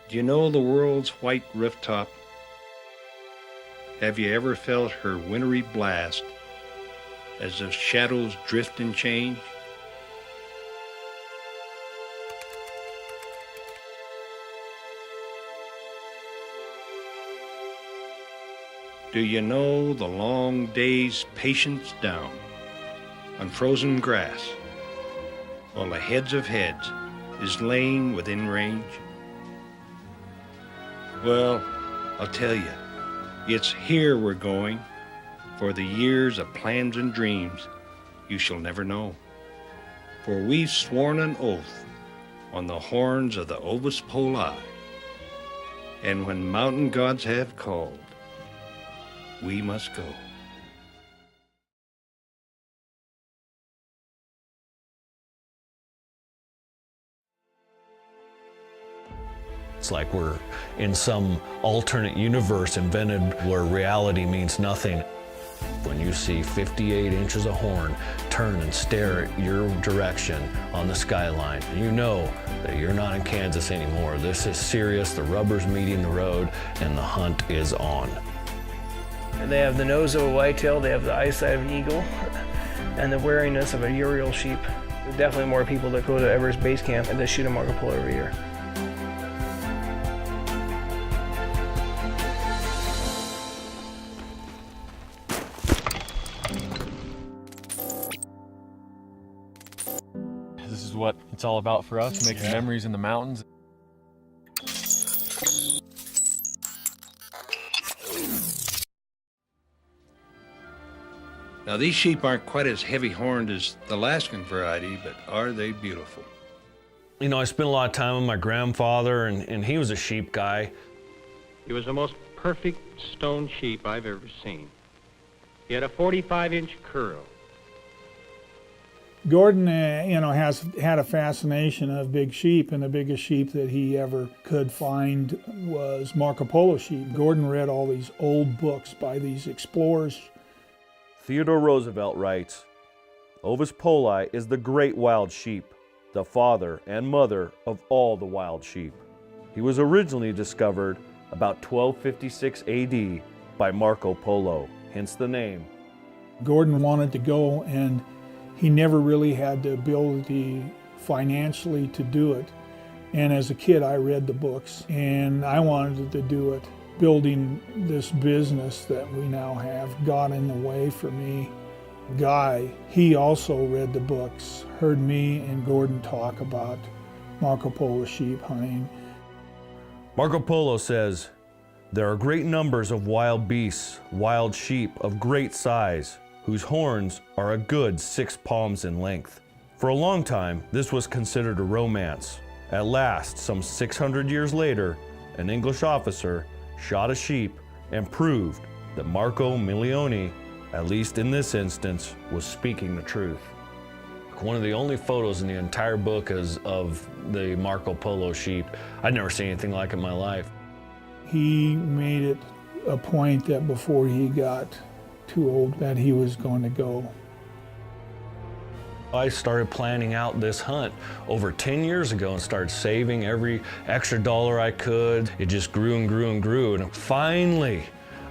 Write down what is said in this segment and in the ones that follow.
Do you know the world's white rooftop? Have you ever felt her wintry blast as the shadows drift and change? Do you know the long day's patience down on frozen grass while the heads of heads is laying within range? Well, I'll tell you, it's here we're going for the years of plans and dreams you shall never know. For we've sworn an oath on the horns of the Ovis Poli, and when mountain gods have called, we must go. It's like we're in some alternate universe invented where reality means nothing. When you see 58 inches of horn turn and stare at your direction on the skyline, you know that you're not in Kansas anymore. This is serious, the rubber's meeting the road, and the hunt is on. They have the nose of a whitetail, they have the eyesight of an eagle, and the wariness of a Ural sheep. There's definitely more people that go to Everest Base Camp and they shoot a Marco Polo every year. This is what it's all about for us, making memories in the mountains. Now, these sheep aren't quite as heavy-horned as the Alaskan variety, but are they beautiful? You know, I spent a lot of time with my grandfather, and he was a sheep guy. He was the most perfect stone sheep I've ever seen. He had a 45-inch curl. Gordon, has had a fascination of big sheep, and the biggest sheep that he ever could find was Marco Polo sheep. Gordon read all these old books by these explorers. Theodore Roosevelt writes, Ovis Poli is the great wild sheep, the father and mother of all the wild sheep. He was originally discovered about 1256 AD by Marco Polo, hence the name. Gordon wanted to go, and he never really had the ability financially to do it. And as a kid, I read the books, and I wanted to do it. Building this business that we now have got in the way for me. Guy, he also read the books, heard me and Gordon talk about Marco Polo sheep hunting. Marco Polo says, there are great numbers of wild beasts, wild sheep of great size, whose horns are a good 6 palms in length. For a long time, this was considered a romance. At last, some 600 years later, an English officer shot a sheep and proved that Marco Milioni, at least in this instance, was speaking the truth. One of the only photos in the entire book is of the Marco Polo sheep. I'd never seen anything like it in my life. He made it a point that before he got too old that he was going to go. I started planning out this hunt over 10 years ago and started saving every extra dollar I could. It just grew and grew and grew, and finally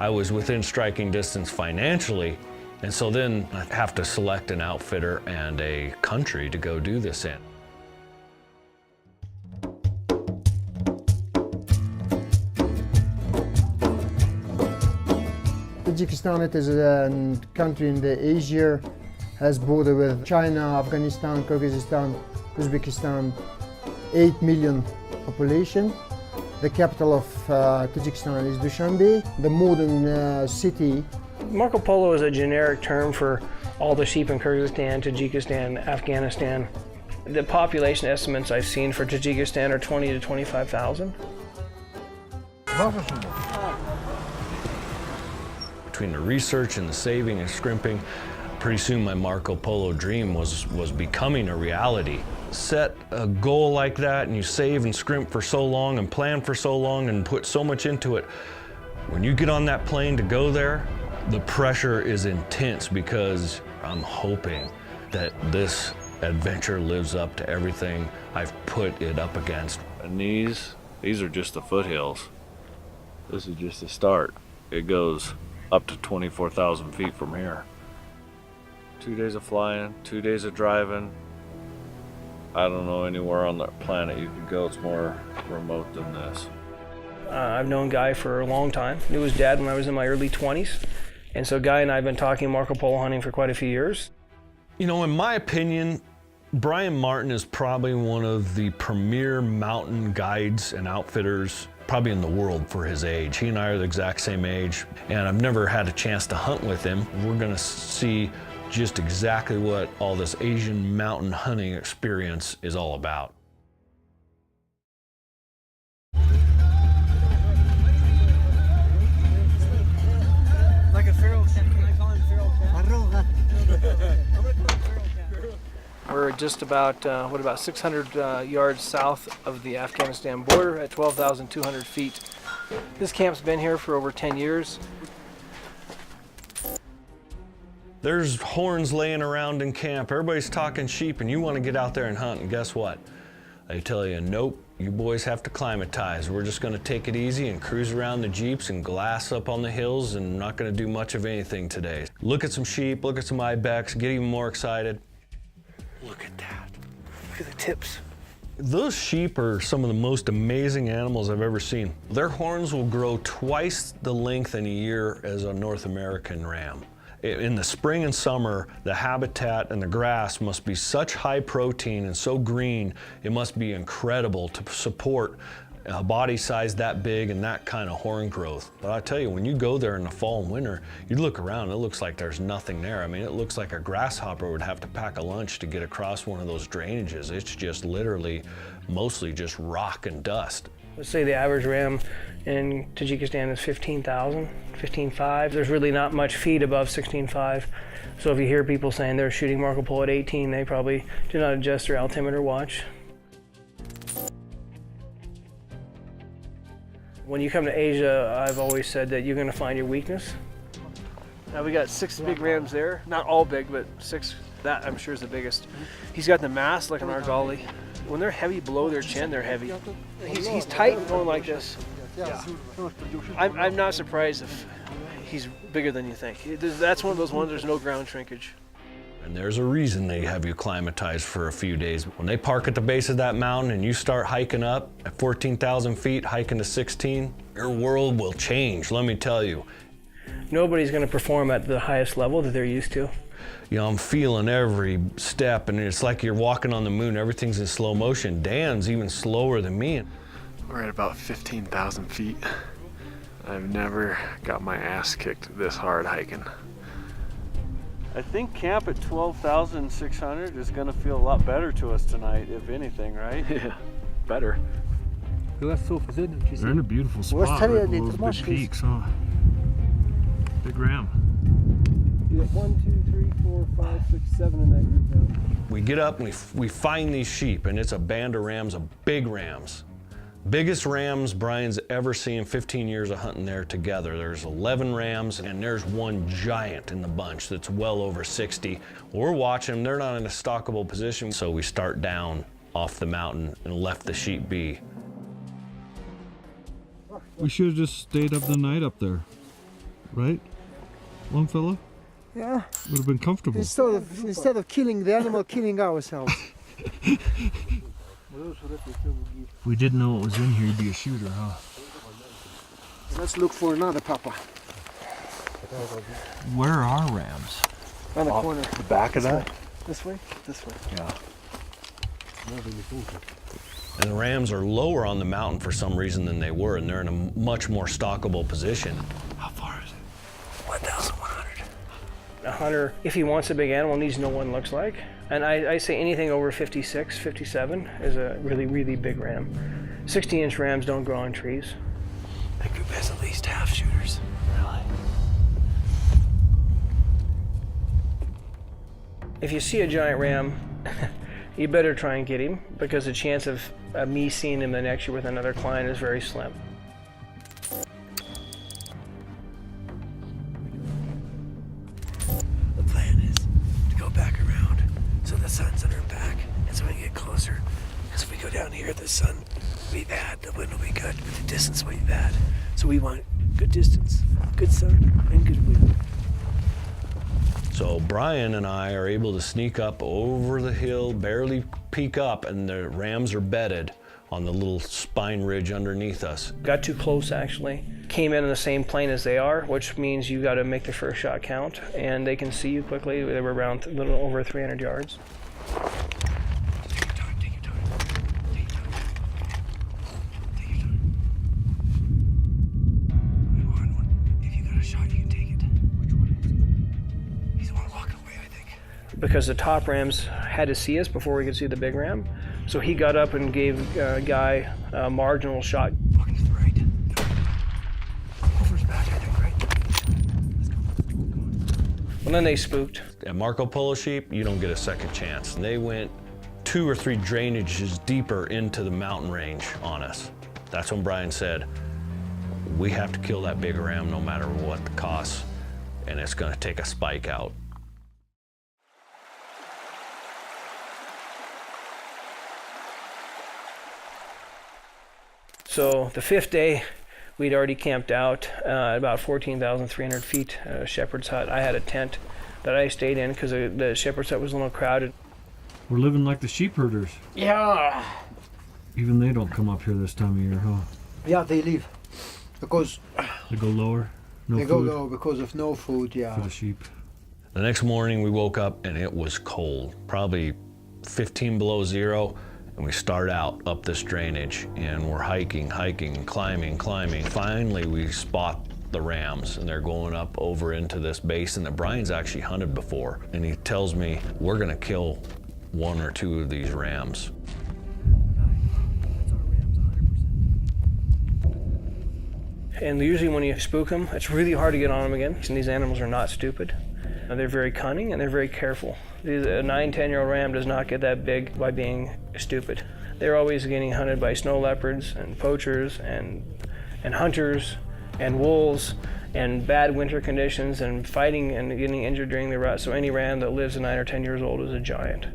I was within striking distance financially, and so then I have to select an outfitter and a country to go do this in. Tajikistan, it is a country in the Asia, has border with China, Afghanistan, Kyrgyzstan, Uzbekistan, 8 million population. The capital of Tajikistan is Dushanbe, the modern city. Marco Polo is a generic term for all the sheep in Kyrgyzstan, Tajikistan, Afghanistan. The population estimates I've seen for Tajikistan are 20 to 25,000. Between the research and the saving and scrimping, pretty soon my Marco Polo dream was becoming a reality. Set a goal like that and you save and scrimp for so long and plan for so long and put so much into it. When you get on that plane to go there, the pressure is intense because I'm hoping that this adventure lives up to everything I've put it up against. And these These are just the foothills. This is just the start. It goes up to 24,000 feet from here. 2 days of flying, 2 days of driving. I don't know anywhere on the planet you could go. It's more remote than this. I've known Guy for a long time. Knew his dad when I was in my early 20s. And so Guy and I have been talking Marco Polo hunting for quite a few years. You know, in my opinion, Brian Martin is probably one of the premier mountain guides and outfitters probably in the world for his age. He and I are the exact same age, and I've never had a chance to hunt with him. We're gonna see just exactly what all this Asian mountain hunting experience is all about. Like a feral cat. Can I call him feral cat? We're just about, about 600 yards south of the Afghanistan border at 12,200 feet. This camp's been here for over 10 years. There's horns laying around in camp. Everybody's talking sheep and you want to get out there and hunt, and guess what? They tell you, nope, you boys have to climatize. We're just going to take it easy and cruise around the jeeps and glass up on the hills and not going to do much of anything today. Look at some sheep, look at some ibex, get even more excited. Look at that. Look at the tips. Those sheep are some of the most amazing animals I've ever seen. Their horns will grow twice the length in a year as a North American ram. In the spring and summer, the habitat and the grass must be such high protein and so green, it must be incredible to support a body size that big and that kind of horn growth. But I tell you, when you go there in the fall and winter, you look around, it looks like there's nothing there. I mean, it looks like a grasshopper would have to pack a lunch to get across one of those drainages. It's just literally, mostly just rock and dust. Let's say the average ram in Tajikistan is 15,000, 15.5. There's really not much feed above 16.5. So if you hear people saying they're shooting Marco Polo at 18, they probably do not adjust their altimeter watch. When you come to Asia, I've always said that you're going to find your weakness. Now we got 6 big rams there. Not all big, but 6. That I'm sure is the biggest. He's got the mass like an argali. When they're heavy below their chin, they're heavy. He's tight and going like this. Yeah. I'm not surprised if he's bigger than you think. That's one of those ones, there's no ground shrinkage. And there's a reason they have you acclimatized for a few days. When they park at the base of that mountain and you start hiking up at 14,000 feet, hiking to 16, your world will change, let me tell you. Nobody's going to perform at the highest level that they're used to. You know, I'm feeling every step, and it's like you're walking on the moon. Everything's in slow motion. Dan's even slower than me. We're at about 15,000 feet. I've never got my ass kicked this hard hiking. I think camp at 12,600 is going to feel a lot better to us tonight, if anything, right? Yeah, better. They're in a beautiful spot right below those big peaks, huh? Big ram. You got 1, 2, 3, 4, 5, 6, 7 in that group now. We get up and we find these sheep, and it's a band of rams, of big rams. Biggest rams Brian's ever seen, 15 years of hunting there together. There's 11 rams, and there's one giant in the bunch that's well over 60. We're watching them, they're not in a stockable position, so we start down off the mountain and left the sheep be. We should have just stayed up the night up there, right? Longfellow? Yeah. Would have been comfortable. Instead of killing the animal, killing ourselves. If we didn't know what was in here, you'd be a shooter, huh? Let's look for another papa. Where are rams? On the corner. The back of that? This way? This way. Yeah. And the rams are lower on the mountain for some reason than they were, and they're in a much more stockable position. How far is it? 1,100. A hunter, if he wants a big animal, needs to know what it looks like. And I say anything over 56, 57 is a really, really big ram. 60-inch rams don't grow on trees. That group has at least half shooters. Really? If you see a giant ram, you better try and get him, because the chance of me seeing him the next year with another client is very slim. The plan is to go back around so the sun's on our back, and so we can get closer Because if we go down here, the sun will be bad, the wind will be good, but the distance will be bad. So we want good distance, good sun, and good wind. So Brian and I are able to sneak up over the hill, barely peek up, and the rams are bedded on the little spine ridge underneath us. Got too close, actually. Came in the same plane as they are, which means you got to make the first shot count, and they can see you quickly. They were around a little over 300 yards. Because the top rams had to see us before we could see the big ram. So he got up and gave a guy a marginal shot. Walking to the right. Over his back, I think, right? Let's go. Come on. Well, then they spooked. At Marco Polo sheep, you don't get a second chance. They went 2 or 3 drainages deeper into the mountain range on us. That's when Brian said, we have to kill that big ram no matter what the cost, and it's gonna take a spike out. So the 5th day, we'd already camped out at about 14,300 feet, shepherd's hut. I had a tent that I stayed in because the shepherd's hut was a little crowded. We're living like the sheep herders. Yeah. Even they don't come up here this time of year, huh? Yeah, they leave because They go lower? No they food go low because of no food, yeah. for the sheep. The next morning we woke up and it was cold, probably 15 below zero. And we start out up this drainage and we're hiking, climbing. Finally, we spot the rams and they're going up over into this basin that Brian's actually hunted before. And he tells me, we're gonna kill 1 or 2 of these rams. And usually when you spook them, it's really hard to get on them again. And these animals are not stupid. They're very cunning and they're very careful. A 9-10-year-old ram does not get that big by being stupid. They're always getting hunted by snow leopards and poachers and hunters and wolves and bad winter conditions and fighting and getting injured during the rut. So any ram that lives 9 or 10 years old is a giant.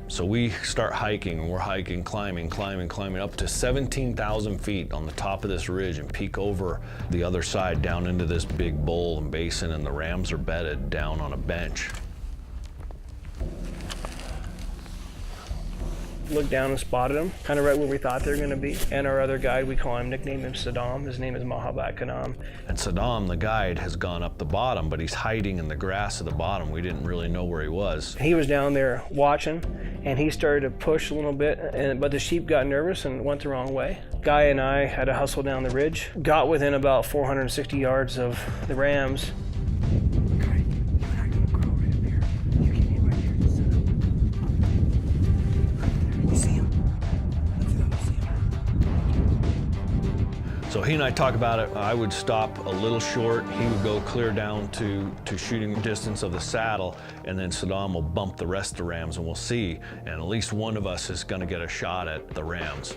So we start hiking, and we're hiking, climbing up to 17,000 feet on the top of this ridge and peek over the other side down into this big bowl and basin, and the rams are bedded down on a bench. Looked down and spotted them, kind of right where we thought they were going to be. And our other guide, we call him, nicknamed him Saddam. His name is Mahabat Kanam. And Saddam, the guide, has gone up the bottom, but he's hiding in the grass at the bottom. We didn't really know where he was. He was down there watching, and he started to push a little bit, but the sheep got nervous and went the wrong way. Guy and I had to hustle down the ridge, got within about 460 yards of the rams. So he and I talk about it. I would stop a little short. He would go clear down to shooting distance of the saddle, and then Saddam will bump the rest of the rams, and we'll see. And at least one of us is going to get a shot at the rams.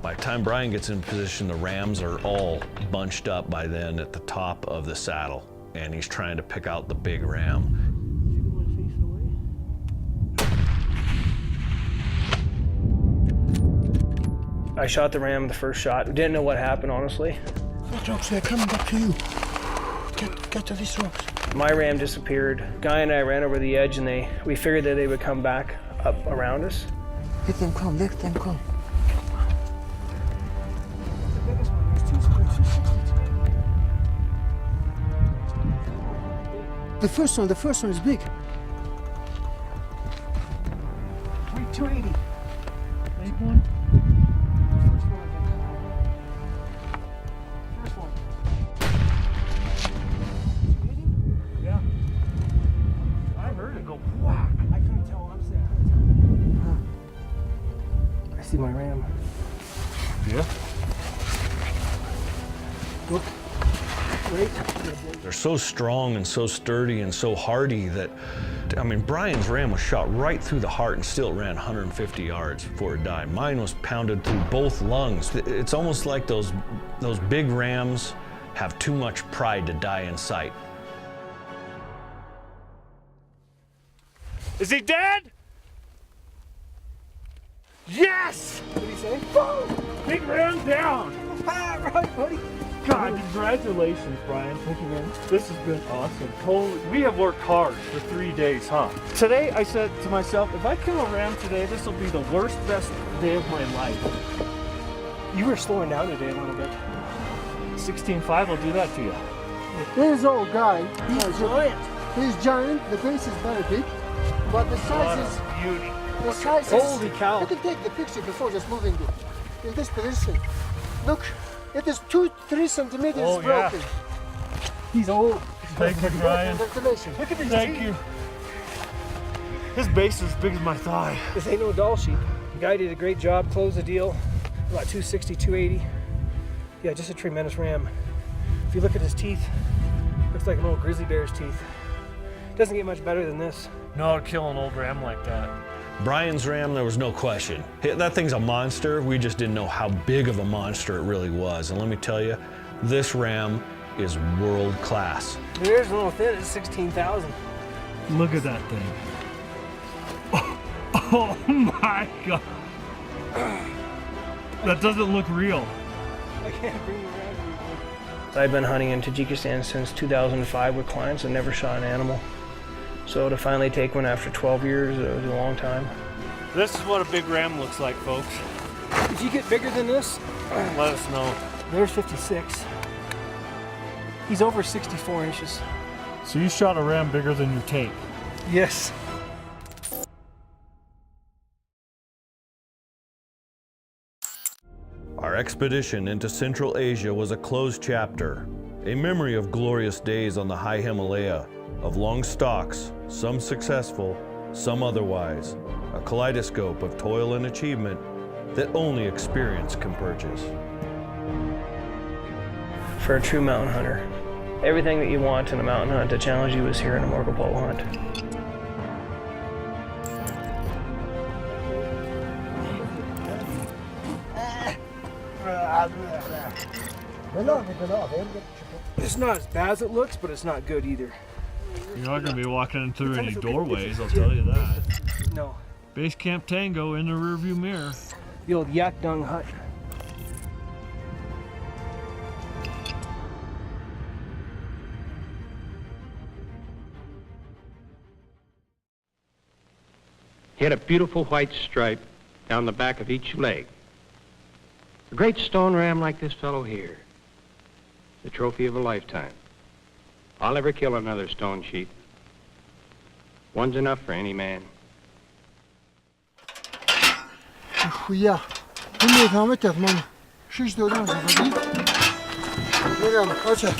By the time Brian gets in position, the rams are all bunched up by then at the top of the saddle, and he's trying to pick out the big ram. I shot the ram the first shot. Didn't know what happened, honestly. Those rocks, they're coming back to you. Get to these rocks. My ram disappeared. Guy and I ran over the edge, and we figured that they would come back up around us. Let them come, let them come. The first one is big. 280. Big one? See my ram. Yeah. Look. Right. They're so strong and so sturdy and so hardy that, I mean, Brian's ram was shot right through the heart and still ran 150 yards before it died. Mine was pounded through both lungs. It's almost like those big rams have too much pride to die in sight. Is he dead? Yes! What did he say? Big ram down. Right, buddy. God, congratulations, Brian. Thank you, man. This has been awesome. Holy, we have worked hard for 3 days, huh? Today, I said to myself, if I kill a ram today, this will be the worst, best day of my life. You were slowing down today a little bit. 16.5 will do that to you. This old guy, He's giant. he's giant, the base is very big, but the size is... Beauty. The size is... Holy cow. You can take the picture before just moving it. In this position. Look, it is 2-3 centimeters Oh, yeah. broken. He's old. Thank you, Brian. Ventilation. Look at these Thank teeth. you. His base is as big as my thigh. This ain't no doll sheep. The guy did a great job, closed the deal. About 260, 280. Yeah, just a tremendous ram. If you look at his teeth, looks like an old grizzly bear's teeth. Doesn't get much better than this. No, I'd kill an old ram like that. Brian's ram, there was no question. That thing's a monster. We just didn't know how big of a monster it really was. And let me tell you, this ram is world class. There's a little thin, it's 16,000. Look at that thing. Oh my God. That doesn't look real. I can't bring you around. I've been hunting in Tajikistan since 2005 with clients and never shot an animal. So to finally take one after 12 years, it was a long time. This is what a big ram looks like, folks. If you get bigger than this, Let us know. there's 56. He's over 64 inches. So you shot a ram bigger than your tape. Yes. Our expedition into Central Asia was a closed chapter, a memory of glorious days on the high Himalaya, of long stalks, some successful, some otherwise, a kaleidoscope of toil and achievement that only experience can purchase. For a true mountain hunter, everything that you want in a mountain hunt to challenge you is here in a Marco Polo hunt. It's not as bad as it looks, but it's not good either. You're not going to be walking through any doorways, I'll tell you that. No. Base Camp Tango in the rearview mirror. The old yak dung hut. He had a beautiful white stripe down the back of each leg. A great stone ram like this fellow here. The trophy of a lifetime. I'll never kill another stone sheep. One's enough for any man. Хуя. Ты мне там этот, мам. Шиш дорога заводи. Ну, прям, хочешь?